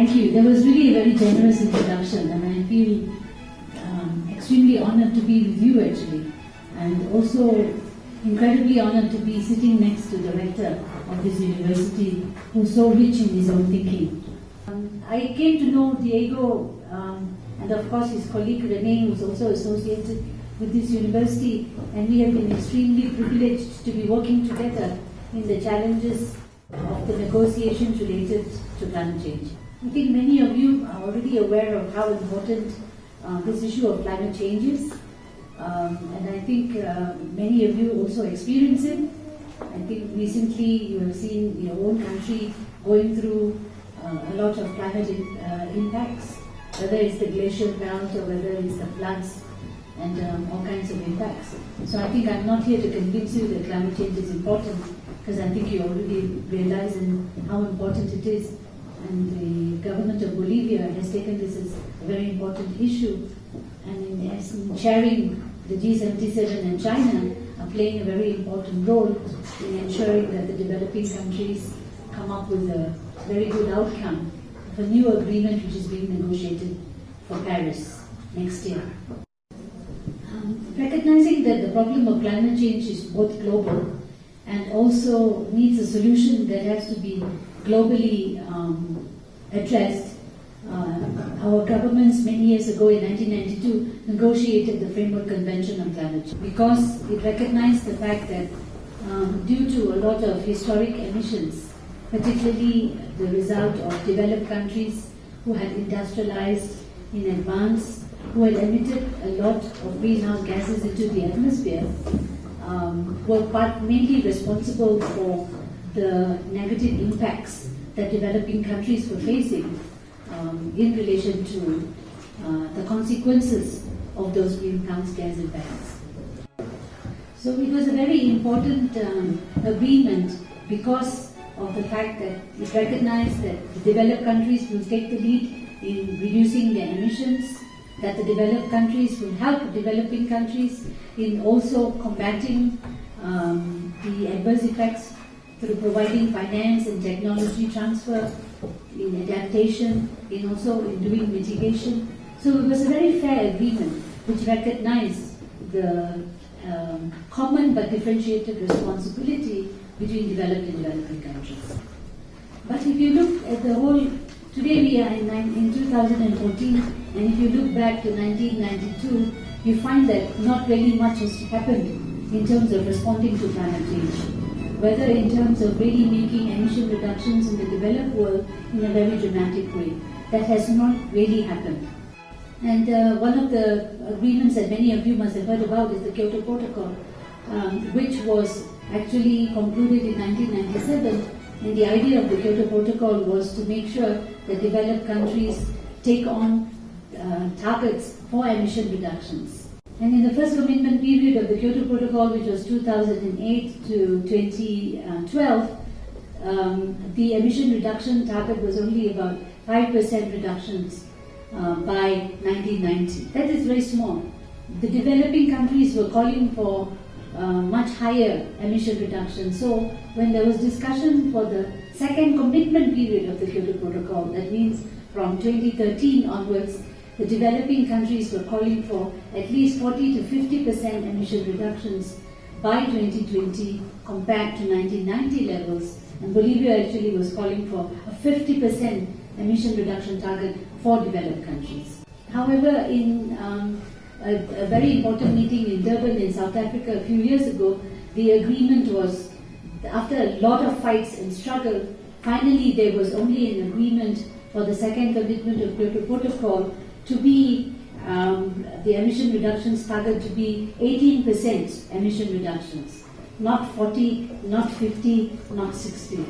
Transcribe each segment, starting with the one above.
Thank you. That was really a very generous introduction, and I feel extremely honored to be with you actually, and also incredibly honored to be sitting next to the rector of this university, who's so rich in his own thinking. I came to know Diego and of course his colleague Rene, who's also associated with this university, and we have been extremely privileged to be working together in the challenges of the negotiations related to climate change. I think many of you are already aware of how important this issue of climate change is, and I think many of you also experience it. I think recently you have seen your own country going through a lot of climate impacts, whether it's the glacial melt or whether it's the floods and all kinds of impacts. So I think I'm not here to convince you that climate change is important, because I think you already realize how important it is. And the government of Bolivia has taken this as a very important issue, and in sharing the G77 and China are playing a very important role in ensuring that the developing countries come up with a very good outcome of a new agreement which is being negotiated for Paris next year. Recognizing that the problem of climate change is both global and also needs a solution that has to be globally addressed, our governments many years ago in 1992 negotiated the Framework Convention on Climate Change because it recognized the fact that due to a lot of historic emissions, particularly the result of developed countries who had industrialized in advance, who had emitted a lot of greenhouse gases into the atmosphere, were mainly responsible for the negative impacts that developing countries were facing in relation to the consequences of those greenhouse gas impacts. So it was a very important agreement because of the fact that it recognized that the developed countries will take the lead in reducing their emissions, that the developed countries will help developing countries in also combating the adverse effects through providing finance and technology transfer, in adaptation, in also in doing mitigation. So it was a very fair agreement which recognized the common but differentiated responsibility between developed and developing countries. But if you look at the whole, today we are in 2014, and if you look back to 1992, you find that not really much has happened in terms of responding to climate change, whether in terms of really making emission reductions in the developed world in a very dramatic way. That has not really happened. And one of the agreements that many of you must have heard about is the Kyoto Protocol, which was actually concluded in 1997. And the idea of the Kyoto Protocol was to make sure that developed countries take on targets for emission reductions. And in the first commitment period of the Kyoto Protocol, which was 2008 to 2012, the emission reduction target was only about 5% reductions by 1990. That is very small. The developing countries were calling for much higher emission reduction. So when there was discussion for the second commitment period of the Kyoto Protocol, that means from 2013 onwards, the developing countries were calling for at least 40 to 50% emission reductions by 2020 compared to 1990 levels. And Bolivia actually was calling for a 50% emission reduction target for developed countries. However, in a very important meeting in Durban in South Africa a few years ago, the agreement was, after a lot of fights and struggle, finally there was only an agreement for the second commitment of Kyoto Protocol to be the emission reductions target to be 18% emission reductions, not 40, not 50, not 60.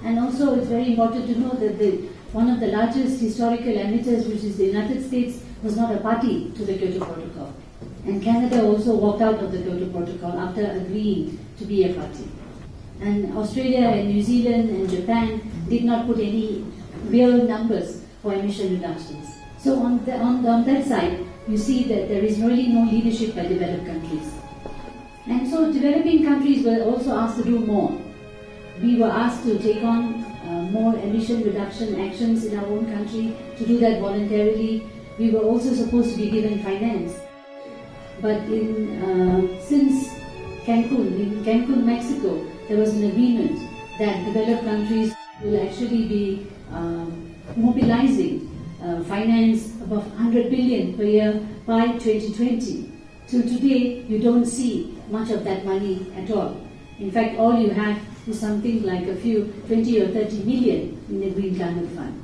And also it's very important to know that one of the largest historical emitters, which is the United States, was not a party to the Kyoto Protocol. And Canada also walked out of the Kyoto Protocol after agreeing to be a party. And Australia and New Zealand and Japan did not put any real numbers for emission reductions. So on that side, you see that there is really no leadership by developed countries. And so developing countries were also asked to do more. We were asked to take on more emission reduction actions in our own country, to do that voluntarily. We were also supposed to be given finance. But since in Cancun, Mexico, there was an agreement that developed countries will actually be mobilizing finance above 100 billion per year by 2020. Till today, you don't see much of that money at all. In fact, all you have is something like a few 20 or 30 million in the Green Climate Fund.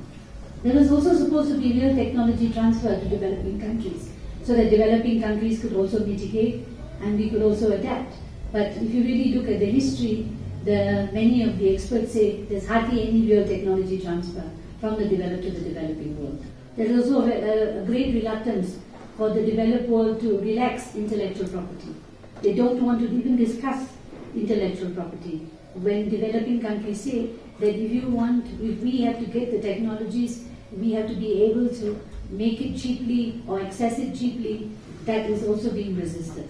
There was also supposed to be real technology transfer to developing countries, so that developing countries could also mitigate and we could also adapt. But if you really look at the history, many of the experts say there's hardly any real technology transfer from the developed to the developing world. There's also a great reluctance for the developed world to relax intellectual property. They don't want to even discuss intellectual property. When developing countries say that if we have to get the technologies, we have to be able to make it cheaply or access it cheaply, that is also being resisted.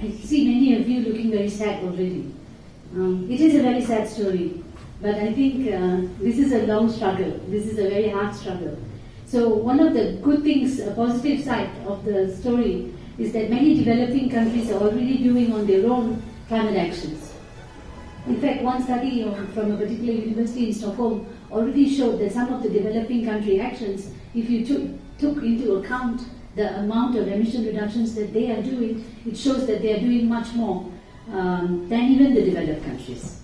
I see many of you looking very sad already. It is a very sad story, but I think this is a long struggle. This is a very hard struggle. So one of the good things, a positive side of the story, is that many developing countries are already doing on their own climate actions. In fact, one study from a particular university in Stockholm already showed that some of the developing country actions, if you took into account the amount of emission reductions that they are doing, it shows that they are doing much more than even the developed countries.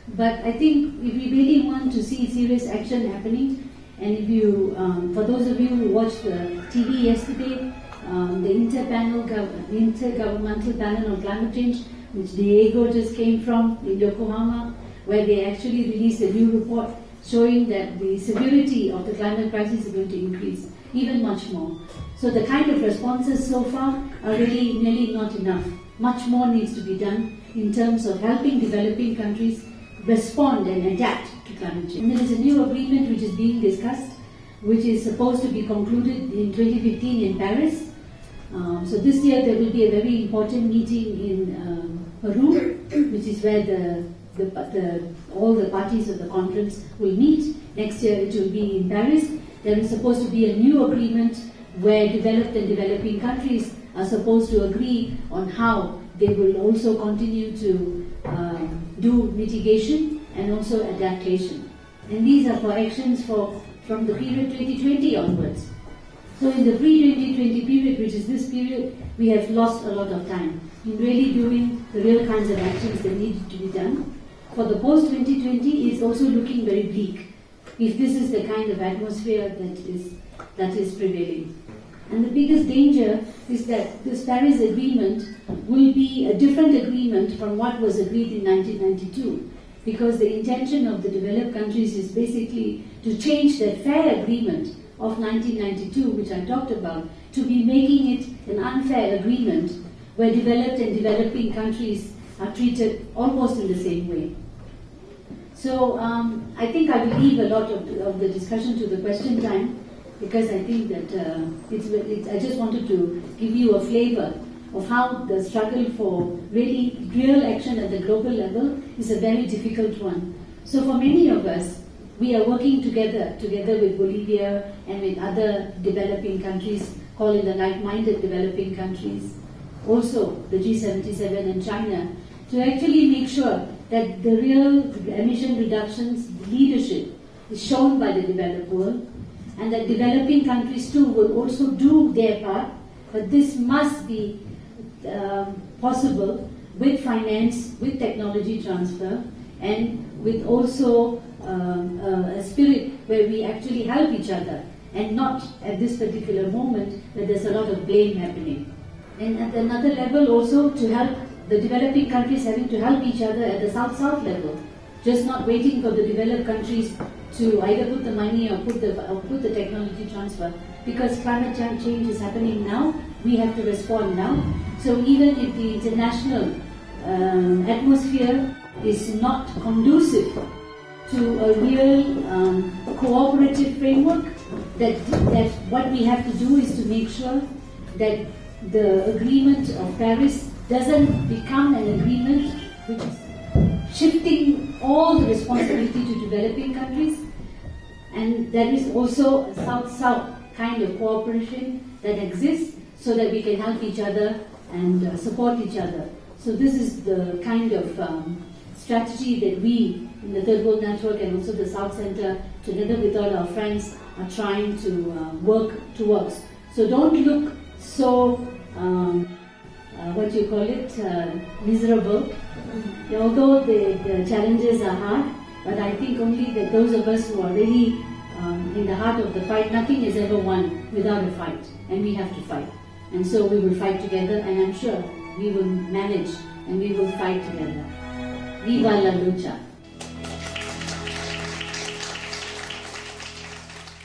But I think if we really want to see serious action happening, and if you, for those of you who watched the TV yesterday, the Intergovernmental Panel on Climate Change, which Diego just came from in Yokohama, where they actually released a new report showing that the severity of the climate crisis is going to increase even much more. So the kind of responses so far are really nearly not enough. Much more needs to be done in terms of helping developing countries respond and adapt to climate change. And there is a new agreement which is being discussed, which is supposed to be concluded in 2015 in Paris. So this year there will be a very important meeting in Peru, which is where all the parties of the conference will meet. Next year it will be in Paris. There is supposed to be a new agreement where developed and developing countries are supposed to agree on how they will also continue to do mitigation and also adaptation. And these are for actions from the period 2020 onwards. So in the pre-2020 period, which is this period, we have lost a lot of time in really doing the real kinds of actions that needed to be done. For the post-2020 is also looking very bleak, if this is the kind of atmosphere that is prevailing. And the biggest danger is that this Paris Agreement will be a different agreement from what was agreed in 1992, because the intention of the developed countries is basically to change that fair agreement of 1992, which I talked about, to be making it an unfair agreement where developed and developing countries are treated almost in the same way. So I think I will leave a lot of the discussion to the question time, because I think that I just wanted to give you a flavor of how the struggle for really real action at the global level is a very difficult one. So for many of us, we are working together with Bolivia and with other developing countries, called the like-minded developing countries, also the G77 and China, to actually make sure that the real emission reductions leadership is shown by the developed world, and that developing countries too will also do their part, but this must be possible with finance, with technology transfer, and with also a spirit where we actually help each other, and not at this particular moment where there's a lot of blame happening. And at another level also to help the developing countries having to help each other at the South-South level, just not waiting for the developed countries to either put the money or put the technology transfer, because climate change is happening now. We have to respond now. So even if the international atmosphere is not conducive to a real cooperative framework, that what we have to do is to make sure that the agreement of Paris doesn't become an agreement which is shifting all the responsibility to developing countries, And there is also a South-South kind of cooperation that exists so that we can help each other and support each other. So this is the kind of strategy that we in the Third World Network and also the South Center, together with all our friends, are trying to work towards. So don't look so, miserable. Although the challenges are hard, but I think only that those of us who are really in the heart of the fight, nothing is ever won without a fight, and we have to fight. And so we will fight together, and I'm sure we will manage and we will fight together. Viva la lucha!